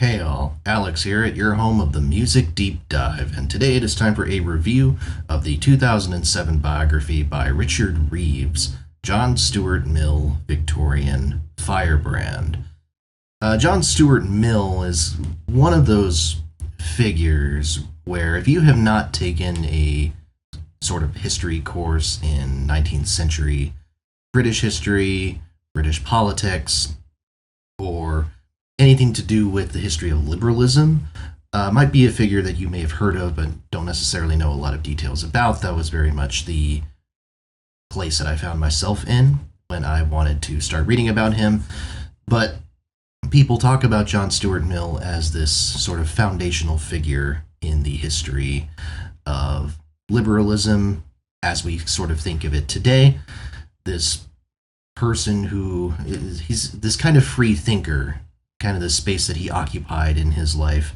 Hey all, Alex here at your home of the Music Deep Dive, and today it is time for a review of the 2007 biography by Richard Reeves, John Stuart Mill, Victorian, Firebrand. John Stuart Mill is one of those figures where if you have not taken a sort of history course in 19th century British history, British politics, or anything to do with the history of liberalism, might be a figure that you may have heard of but don't necessarily know a lot of details about. That was very much the place that I found myself in when I wanted to start reading about him. But people talk about John Stuart Mill as this sort of foundational figure in the history of liberalism as we sort of think of it today. This person who he's this kind of free thinker, kind of the space that he occupied in his life,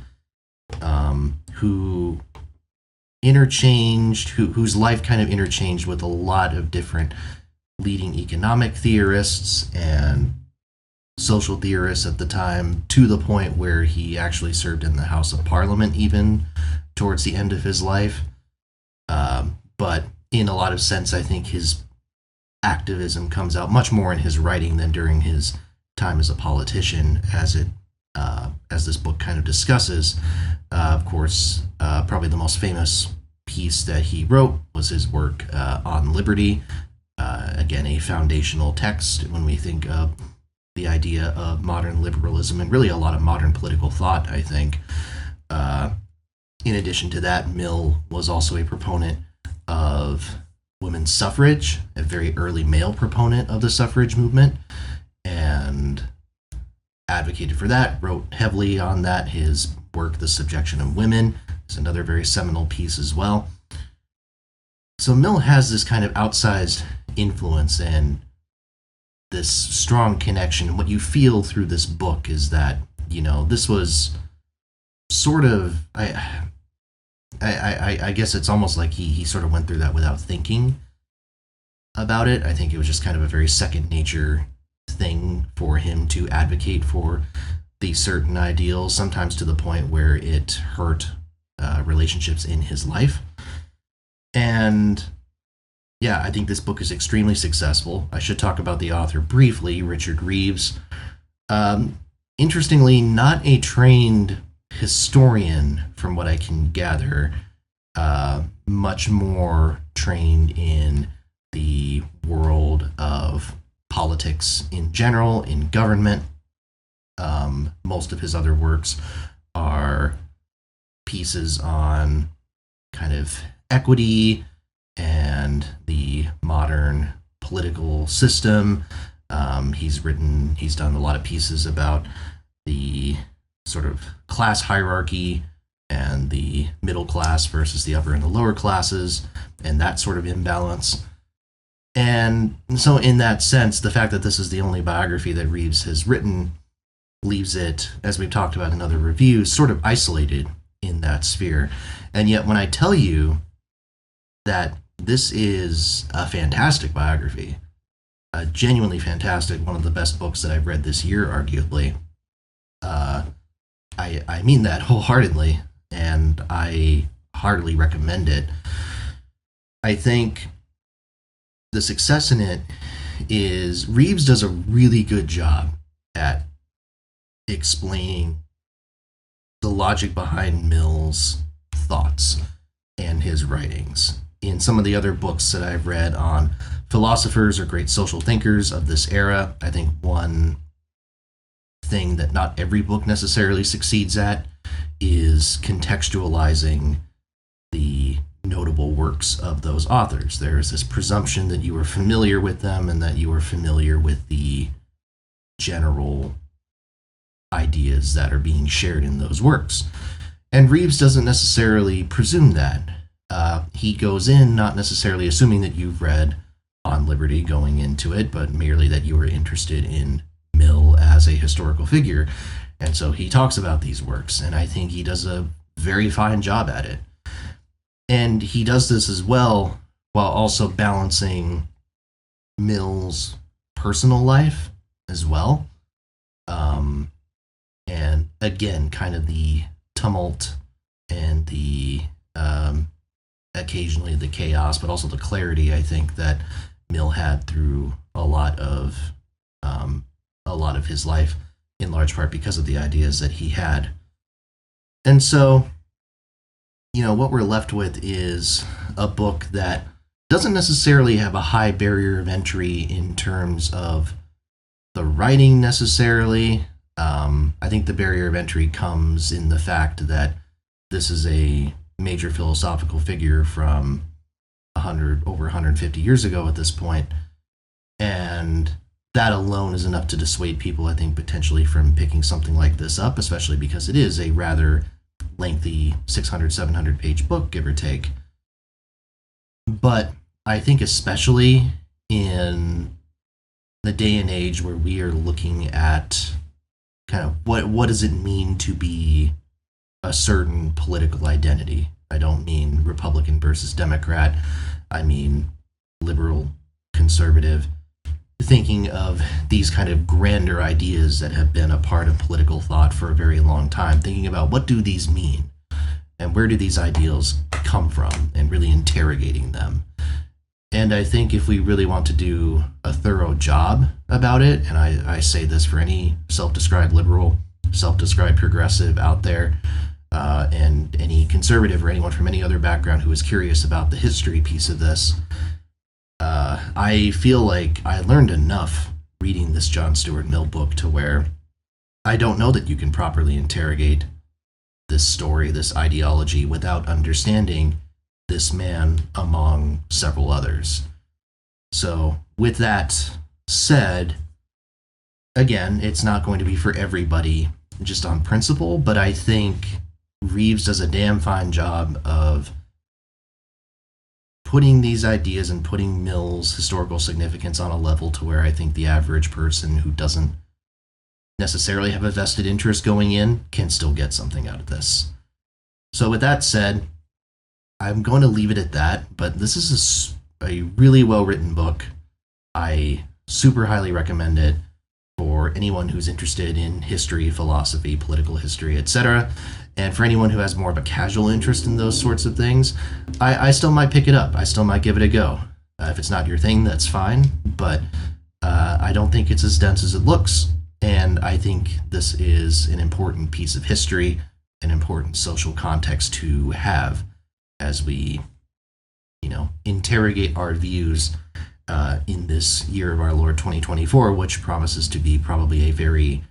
who whose life kind of interchanged with a lot of different leading economic theorists and social theorists at the time, to the point where he actually served in the House of Parliament even towards the end of his life. But in a lot of sense, I think his activism comes out much more in his writing than during his time as a politician, as this book kind of discusses. Of course, probably the most famous piece that he wrote was his work on liberty. Again, a foundational text when we think of the idea of modern liberalism and really a lot of modern political thought, I think. In addition to that, Mill was also a proponent of women's suffrage, a very early male proponent of the suffrage movement, and advocated for that, wrote heavily on that. His work, The Subjection of Women, is another very seminal piece as well. So Mill has this kind of outsized influence and this strong connection. And what you feel through this book is that, this was sort of, I guess it's almost like he sort of went through that without thinking about it. I think it was just kind of a very second nature thing for him to advocate for these certain ideals, sometimes to the point where it hurt relationships in his life. And yeah, I think this book is extremely successful. I should talk about the author briefly, Richard Reeves. Interestingly, not a trained historian, from what I can gather, much more trained in the world of politics in general, in government. Most of his other works are pieces on kind of equity and the modern political system. He's done a lot of pieces about the sort of class hierarchy and the middle class versus the upper and the lower classes, and that sort of imbalance. And so in that sense, the fact that this is the only biography that Reeves has written leaves it, as we've talked about in other reviews, sort of isolated in that sphere. And yet when I tell you that this is a fantastic biography, genuinely fantastic, one of the best books that I've read this year, arguably, I mean that wholeheartedly, and I heartily recommend it. I think the success in it is Reeves does a really good job at explaining the logic behind Mill's thoughts and his writings. In some of the other books that I've read on philosophers or great social thinkers of this era, I think one thing that not every book necessarily succeeds at is contextualizing the notable works of those authors. There is this presumption that you are familiar with them and that you are familiar with the general ideas that are being shared in those works. And Reeves doesn't necessarily presume that. He goes in not necessarily assuming that you've read On Liberty going into it, but merely that you are interested in Mill as a historical figure. And so he talks about these works, and I think he does a very fine job at it. And he does this as well while also balancing Mill's personal life as well. And again, kind of the tumult and the occasionally the chaos, but also the clarity, I think, that Mill had through a lot of his life, in large part because of the ideas that he had. And so, what we're left with is a book that doesn't necessarily have a high barrier of entry in terms of the writing necessarily. I think the barrier of entry comes in the fact that this is a major philosophical figure from over 150 years ago at this point, and that alone is enough to dissuade people, I think, potentially from picking something like this up, especially because it is a rather lengthy 600, 700 page book, give or take. But I think especially in the day and age where we are looking at kind of what does it mean to be a certain political identity. I don't mean Republican versus Democrat. I mean liberal, conservative. Thinking of these kind of grander ideas that have been a part of political thought for a very long time. Thinking about what do these mean? And where do these ideals come from? And really interrogating them. And I think if we really want to do a thorough job about it, and I say this for any self-described liberal, self-described progressive out there, and any conservative or anyone from any other background who is curious about the history piece of this, I feel like I learned enough reading this John Stuart Mill book to where I don't know that you can properly interrogate this story, this ideology, without understanding this man among several others. So, with that said, again, it's not going to be for everybody just on principle, but I think Reeves does a damn fine job of putting these ideas and putting Mill's historical significance on a level to where I think the average person who doesn't necessarily have a vested interest going in can still get something out of this. So with that said, I'm going to leave it at that, but this is a really well-written book. I super highly recommend it for anyone who's interested in history, philosophy, political history, etc. And for anyone who has more of a casual interest in those sorts of things, I still might pick it up. I still might give it a go. If it's not your thing, that's fine, but I don't think it's as dense as it looks. And I think this is an important piece of history, an important social context to have as we, interrogate our views in this year of our Lord 2024, which promises to be probably a very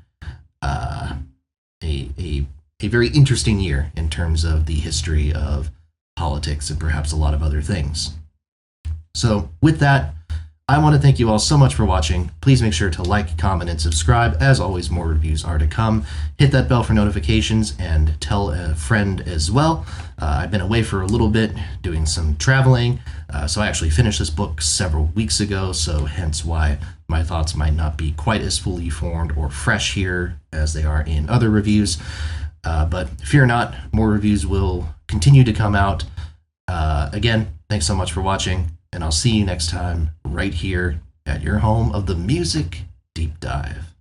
a very interesting year in terms of the history of politics and perhaps a lot of other things. So with that, I want to thank you all so much for watching. Please make sure to like, comment, and subscribe. As always, more reviews are to come. Hit that bell for notifications and tell a friend as well. I've been away for a little bit doing some traveling, so I actually finished this book several weeks ago, so hence why my thoughts might not be quite as fully formed or fresh here as they are in other reviews. But fear not, more reviews will continue to come out. Again, thanks so much for watching, and I'll see you next time right here at your home of the Music Deep Dive.